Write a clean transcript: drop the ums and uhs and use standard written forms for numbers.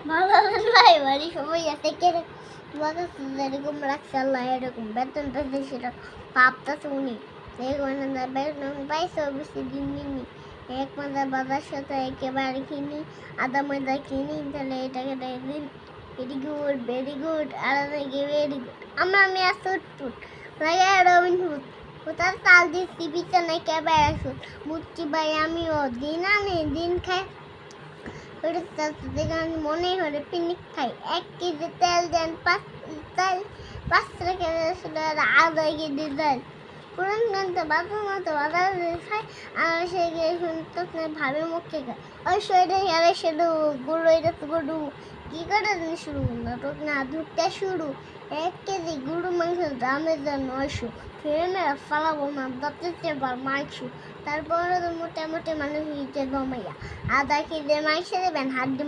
ভালো আছেন ভাই? বাড়ির সবাই আছে এরকম লাগছে আল্লাহ এরকম বেতন পেয়েছে সেটা ভাবতেছে উনি বেতন পাইছে বেশি দিন নিনি এক মাসে বাজার সাথে একেবারে কিনি আদা ময়দা কিনি তাহলে এটাকে দিন ভেরি গুড আলাদা গিয়ে ভেরি গুড আমি আসতে উঠপুট লাগে রবিন হুড কোথাও তাল দিচ্ছি বিছানায় কেবার আসুন বুঝছি ভাই আমিও দিন আনি দিন খাই মনে হলে পিকনিক খাই 1 কেজি তেল দেন 5 টাকা আধা কেজি দেন পুরান গানটা বাজার খাই আর সে গিয়ে শুনতে ভাবে মুখে খায় ওই শরীরে গেলে শুধু গুঁড়ো এটা তো গুঁড়ো কি করে শুরু নাটক না ধুতে শুরু 1 কেজি গরু মাংস দামের জন্য 900 ফিরে মেরা ফালাবো না দত্তে মাইছু তারপরে তো মোটামুটি মানুষ হিটে জমাইয়া আধা কেজি মাইসে দেবেন হাড্ডি